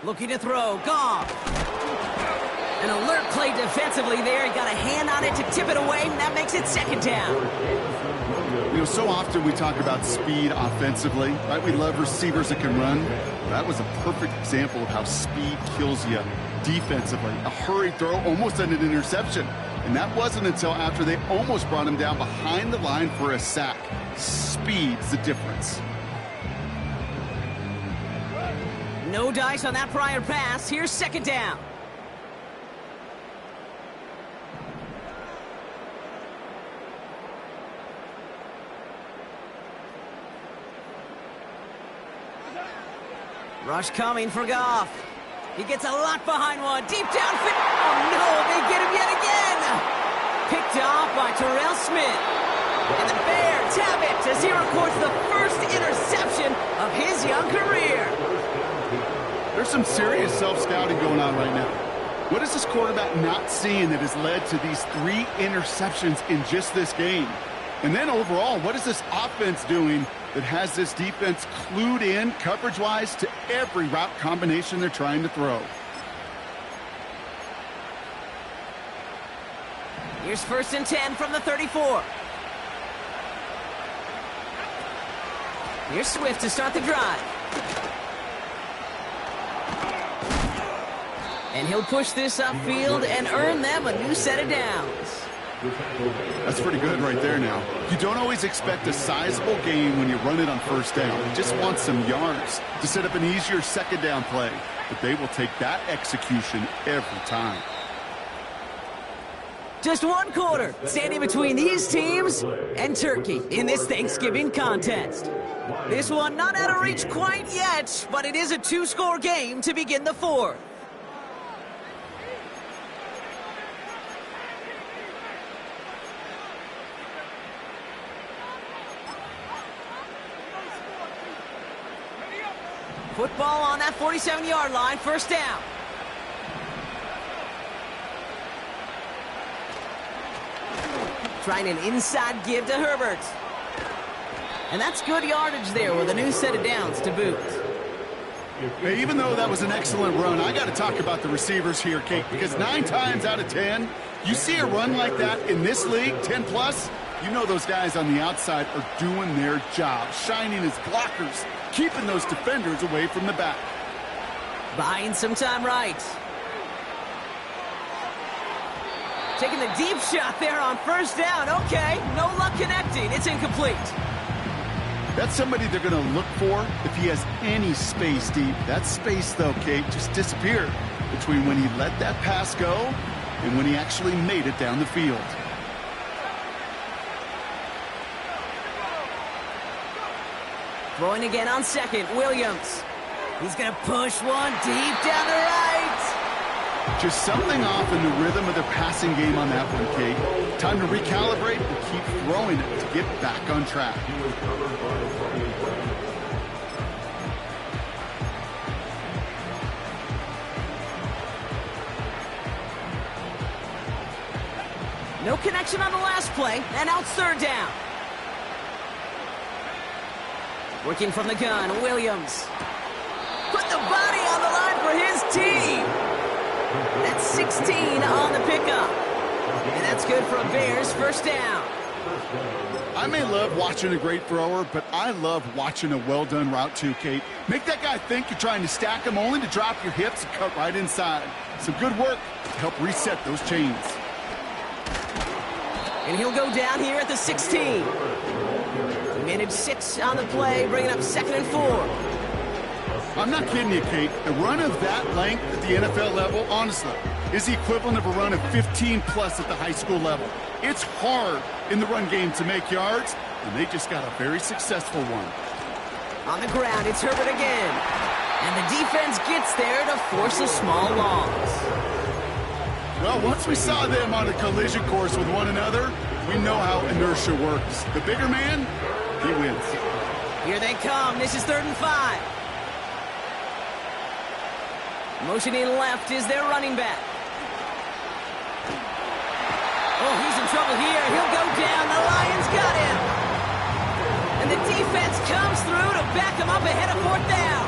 Looking to throw, Goff. An alert play defensively there. He got a hand on it to tip it away, and that makes it 2nd down. You know, so often we talk about speed offensively, right? We love receivers that can run. That was a perfect example of how speed kills you defensively. A hurried throw, almost an interception. And that wasn't until after they almost brought him down behind the line for a sack. Speed's the difference. No dice on that prior pass. Here's 2nd down. Rush coming for Goff. He gets a lot behind one. Deep downfield. Oh, no, they get him yet again. Picked off by Terrell Smith. And the Bears have it as he records the first interception of his young career. There's some serious self-scouting going on right now. What is this quarterback not seeing that has led to these 3 interceptions in just this game? And then overall, what is this offense doing that has this defense clued in coverage-wise to every route combination they're trying to throw? Here's 1st and 10 from the 34. Here's Swift to start the drive. And he'll push this upfield and earn them a new set of downs. That's pretty good right there now. You don't always expect a sizable gain when you run it on 1st down. You just want some yards to set up an easier 2nd down play. But they will take that execution every time. Just 1 quarter standing between these teams and Turkey in this Thanksgiving contest. This one not out of reach quite yet, but it is a 2-score game to begin the 4th. Football on that 47-yard line, 1st down. Trying an inside give to Herbert. And that's good yardage there with a new set of downs to boot. Hey, even though that was an excellent run, I got to talk about the receivers here, Kate, because 9 times out of 10, you see a run like that in this league, 10+, you know those guys on the outside are doing their job, shining as blockers, keeping those defenders away from the back. Buying some time right. Taking the deep shot there on 1st down. Okay, no luck connecting. It's incomplete. That's somebody they're going to look for if he has any space deep. That space, though, Kate, just disappeared between when he let that pass go and when he actually made it down the field. Throwing again on 2nd, Williams. He's going to push one deep down the right. Just something off in the rhythm of their passing game on that one, Kate. Time to recalibrate and keep throwing it to get back on track. No connection on the last play, and out 3rd down. Working from the gun, Williams. Put the body on the line for his team. That's 16 on the pickup. And that's good for a Bears 1st down. I may love watching a great thrower, but I love watching a well-done route too, Kate. Make that guy think you're trying to stack him only to drop your hips and cut right inside. Some good work to help reset those chains. And he'll go down here at the 16. He managed 6 on the play, bringing up 2nd and 4. I'm not kidding you, Kate. A run of that length at the NFL level, honestly, is the equivalent of a run of 15+ at the high school level. It's hard in the run game to make yards, and they just got a very successful one. On the ground, it's Herbert again. And the defense gets there to force a small loss. Well, once we saw them on a collision course with one another, we know how inertia works. The bigger man, he wins. Here they come. This is 3rd and 5. Motioning left is their running back. Oh, he's in trouble here. He'll go down. The Lions got him. And the defense comes through to back him up ahead of 4th down.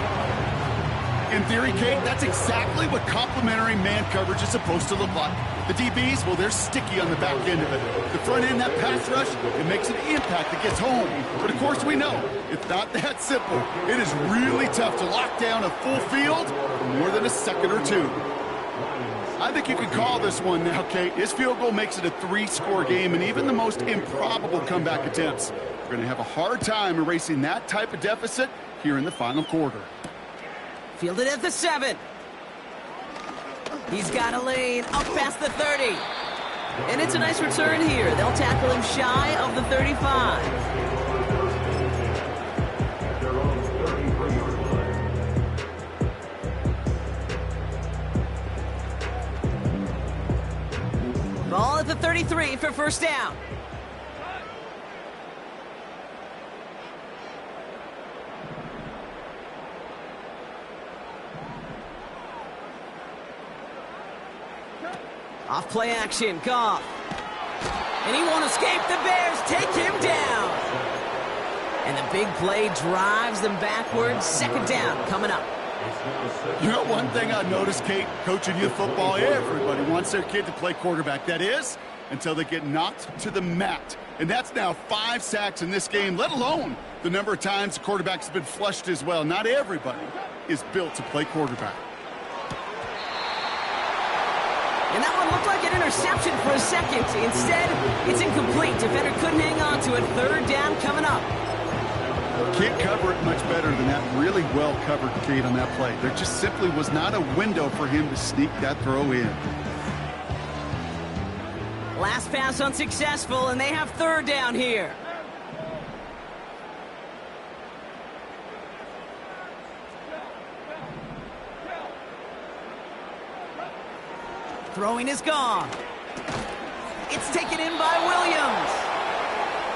In theory, Kate, that's exactly what complementary man coverage is supposed to look like. The DBs, well, they're sticky on the back end of it. The front end, that pass rush, it makes an impact that gets home. But, of course, we know it's not that simple. It is really tough to lock down a full field for more than a second or two. I think you could call this one now, Kate. His field goal makes it a 3-score game, and even the most improbable comeback attempts are going to have a hard time erasing that type of deficit here in the final quarter. Fielded at the 7. He's got a lane up past the 30. And it's a nice return here. They'll tackle him shy of the 35. Ball at the 33 for 1st down. Off play action, Goff. And he won't escape. The Bears take him down. And the big play drives them backwards. Second down coming up. You know, one thing I noticed, Kate, coaching youth football, everybody wants their kid to play quarterback. That is, until they get knocked to the mat. And that's now 5 sacks in this game, let alone the number of times the quarterback's been flushed as well. Not everybody is built to play quarterback. And that one looked like an interception for a second. Instead, it's incomplete. Defender couldn't hang on to it. Third down coming up. Can't cover it much better than that. Really well covered, Kate, on that play. There just simply was not a window for him to sneak that throw in. Last pass unsuccessful, and they have third down here. Throwing is gone. It's taken in by Williams.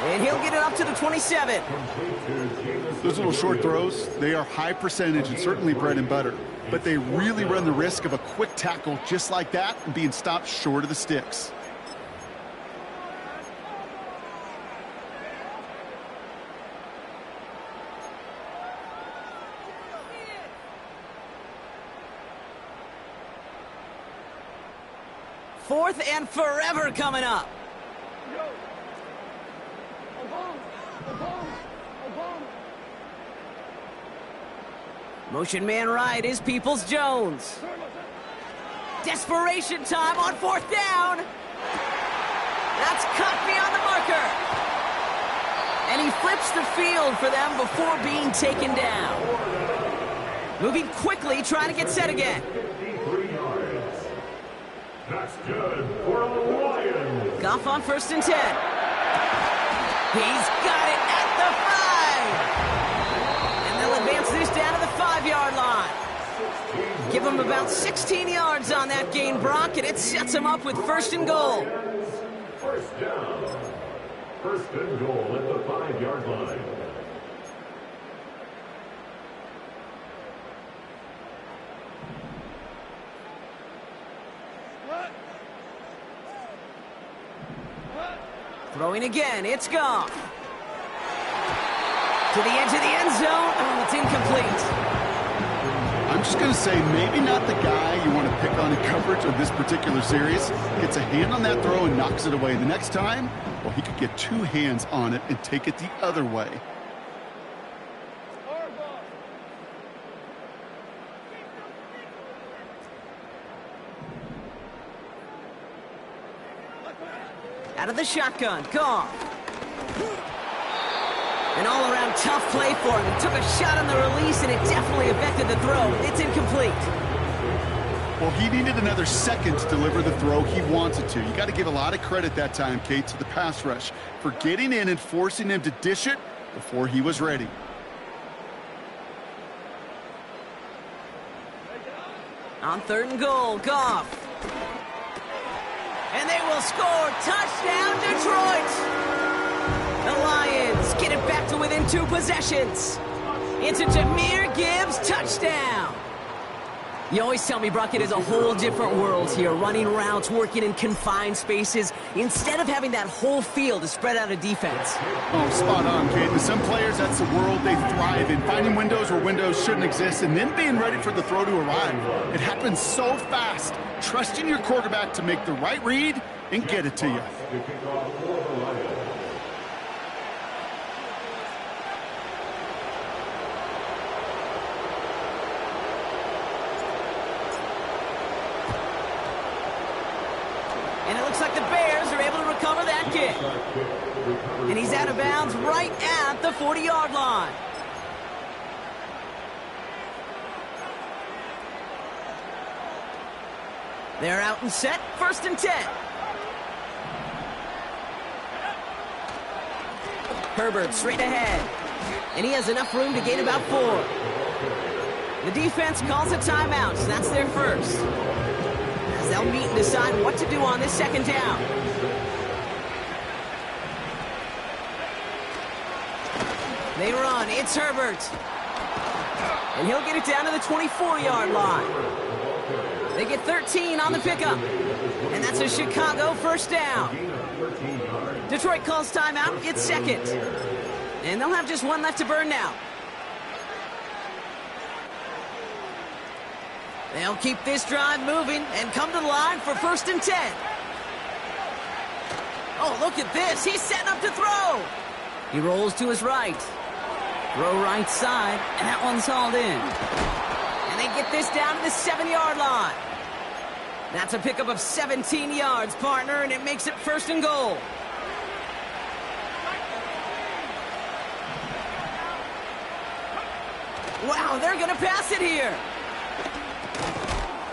And he'll get it up to the 27. Those little short throws, they are high percentage and certainly bread and butter. But they really run the risk of a quick tackle just like that and being stopped short of the sticks. Fourth and forever coming up. Motion man right is Peoples-Jones. Desperation time on fourth down. That's cut beyond the marker. And he flips the field for them before being taken down. Moving quickly, trying to get set again. 53 yards. That's good for the Lions. Goff on 1st and 10. He's got it at the 5. And they'll advance this down to the 5-yard line. Give him about 16 yards on that gain, Brock, and it sets him up with 1st and goal. First down. 1st and goal at the 5-yard line. Throwing again, it's Goff. To the edge of the end zone. Oh, it's incomplete. I'm just going to say maybe not the guy you want to pick on in coverage of this particular series. Gets a hand on that throw and knocks it away. The next time, well, he could get 2 hands on it and take it the other way. Out of the shotgun, Goff. An all-around tough play for him. He took a shot on the release, and it definitely affected the throw. It's incomplete. Well, he needed another second to deliver the throw he wanted to. You got to give a lot of credit that time, Kate, to the pass rush for getting in and forcing him to dish it before he was ready. On 3rd and goal, Goff. And they will score. Touchdown, Detroit! The Lions get it back to within 2 possessions. It's a Jahmyr Gibbs touchdown. You always tell me, Brock, it is a whole different world here, running routes, working in confined spaces, instead of having that whole field to spread out a defense. Oh, spot on, Kate. With some players, that's the world they thrive in, finding windows where windows shouldn't exist, and then being ready for the throw to arrive. It happens so fast. Trusting your quarterback to make the right read and get it to you. And it looks like the Bears are able to recover that kick. And he's out of bounds right at the 40-yard line. They're out and set, 1st and 10. Herbert straight ahead. And he has enough room to gain about 4. The defense calls a timeout, so that's their first. As they'll meet and decide what to do on this 2nd down. They run, it's Herbert. And he'll get it down to the 24-yard line. They get 13 on the pickup. And that's a Chicago first down. Detroit calls timeout. It's second. And they'll have just one left to burn now. They'll keep this drive moving and come to the line for 1st and 10. Oh, look at this. He's setting up to throw. He rolls to his right. Throw right side, and that one's hauled in. And they get this down to the 7-yard line. That's a pickup of 17 yards, partner, and it makes it 1st and goal. Wow, they're going to pass it here.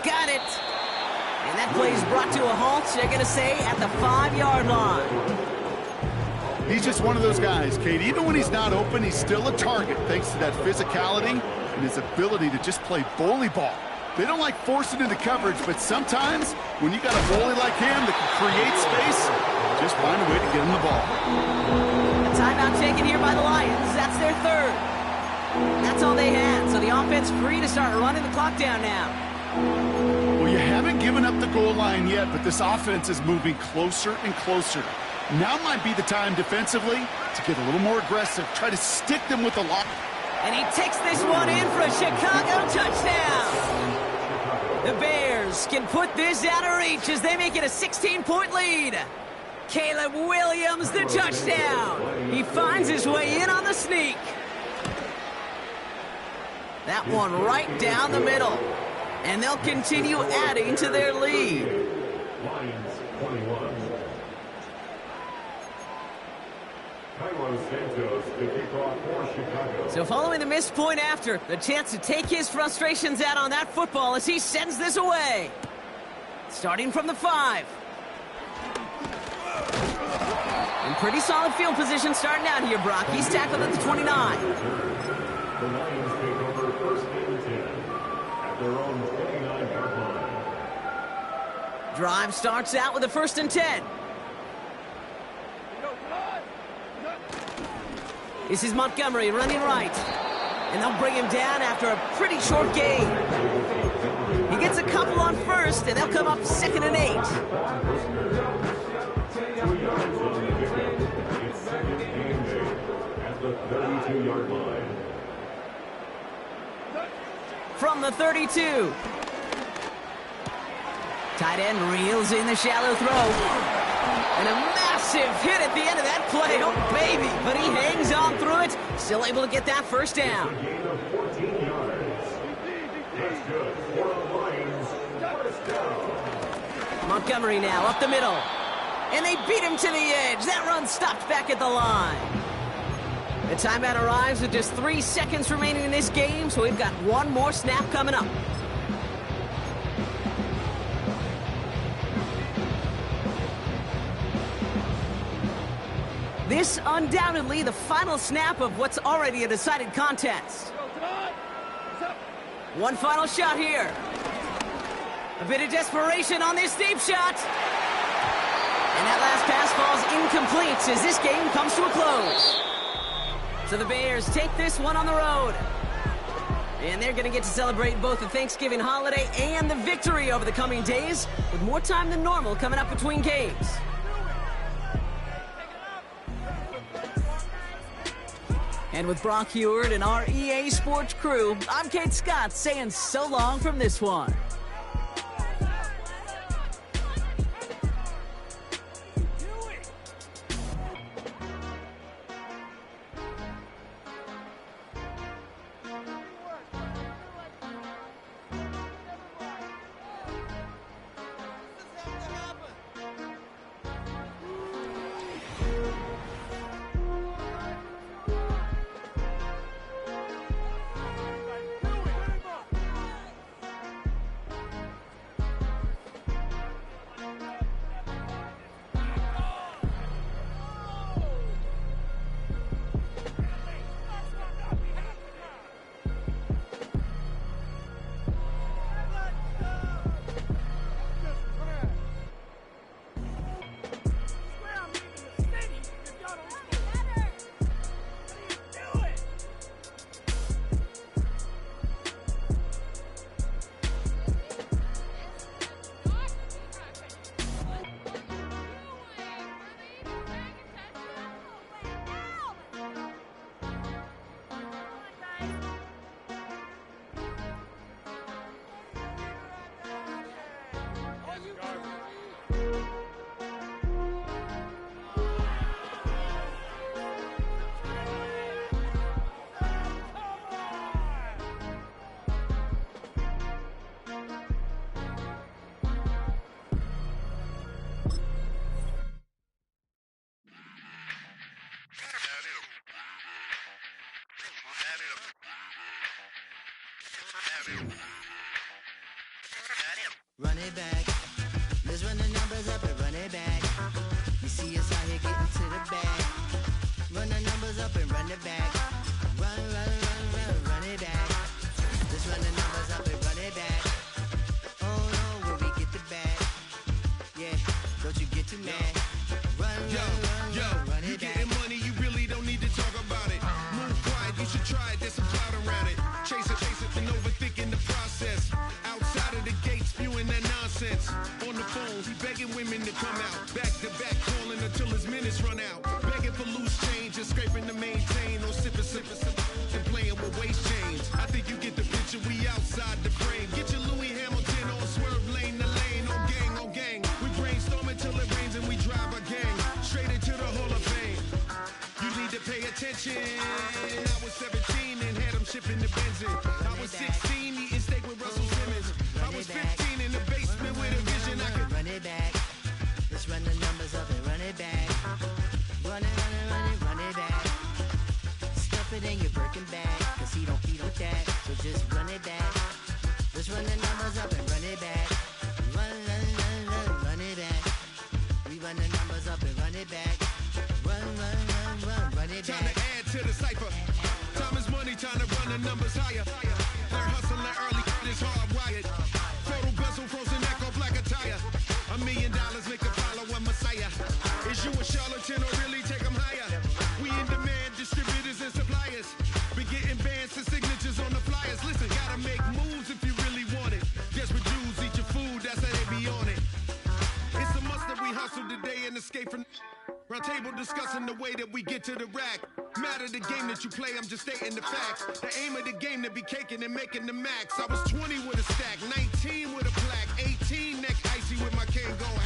Got it. And that play is brought to a halt, they're going to say, at the 5-yard line. He's just one of those guys, Kate. Even when he's not open, he's still a target thanks to that physicality and his ability to just play bully ball. They don't like forcing into coverage, but sometimes when you got a bully like him that can create space, just find a way to get him the ball. A timeout taken here by the Lions. That's their 3rd. That's all they had, so the offense free to start running the clock down now. Well, you haven't given up the goal line yet, but this offense is moving closer and closer. Now might be the time defensively to get a little more aggressive. Try to stick them with the lock. And he takes this one in for a Chicago touchdown. The Bears can put this out of reach as they make it a 16-point lead. Caleb Williams, the touchdown. He finds his way in on the sneak. That one right down the middle. And they'll continue adding to their lead. Lions 21. Santos to kick off for Chicago. So following the missed point after, the chance to take his frustrations out on that football as he sends this away. Starting from the 5. In pretty solid field position starting out here, Brock. He's tackled at the 29. The Lions take over 1st and 10 at their own 29-yard line. Drive starts out with a 1st and 10. This is Montgomery running right. And they'll bring him down after a pretty short gain. He gets a couple on 1st, and they'll come up 2nd and 8. 2 yards on the pickup. It's 2nd and 8 at the 32-yard line. From the 32. Tight end reels in the shallow throw. And a massive hit at the end of that play. Oh, baby. But he hangs on through it. Still able to get that 1st down. A gain of 14 yards. That's good for the Lions. 1st down. Montgomery now up the middle. And they beat him to the edge. That run stopped back at the line. The timeout arrives with just 3 seconds remaining in this game, so we've got one more snap coming up. This undoubtedly the final snap of what's already a decided contest. One final shot here. A bit of desperation on this deep shot. And that last pass falls incomplete as this game comes to a close. So the Bears take this one on the road. And they're going to get to celebrate both the Thanksgiving holiday and the victory over the coming days, with more time than normal coming up between games. And with Brock Heward and our EA Sports crew, I'm Kate Scott saying so long from this one. Run it back. Let's run the numbers up and run it back. You see us out here getting to the bag. Run the numbers up and run it back. Run it back. Let's run the numbers up and run it back. Oh no, when we get the bag. Yeah, don't you get too mad. Run it you back. getting money, you really don't need to talk about it. Move quiet, you should try it, there's some cloud around it. Chase it, and overthinking the process. Outside of the gate, spewing that nonsense. On the phone, he begging women to come out. Back to back, calling until his minutes run out. Begging for loose change, just scraping to maintain. Or sipping, and playing with waist chains. I think you get the picture, we outside the frame. Get your Louis Hamilton on swerve lane to lane. On gang. We brainstorm until it rains and we drive a gang. Straight into the Hall of Fame. You need to pay attention. I was 17 and had him shipping the benzin. I was 16 eating steak with Russell Simmons. I was 15 in the basement with a vision. I could run it back. Let's run the numbers up and run it back. Run it back. Stuff it in your Birkin bag, cause he don't with that. So just run it back. Let's run the numbers up and run it back. Run it back. We run the numbers up and run it back. Run it back. time to add to the cipher. Time is money, time to run the numbers higher. Learn hustling early, it's hardwired. Photo bezel, frozen neck off like a tire. $1 million make a follow a messiah. Is you a charlatan or really take them higher? We in demand, distributors and suppliers. Been getting bands and signatures on the flyers. Listen, gotta make moves if you really want it. Desperate Jews eat your food, that's how they be on it. It's a must that we hustle today and escape from round table discussing the way that we get to the rack. Matter the game that you play, I'm just stating the facts. The aim of the game to be caking and making the max. I was 20 with a stack, 19 with a plaque, 18 neck icy with my Kango hat.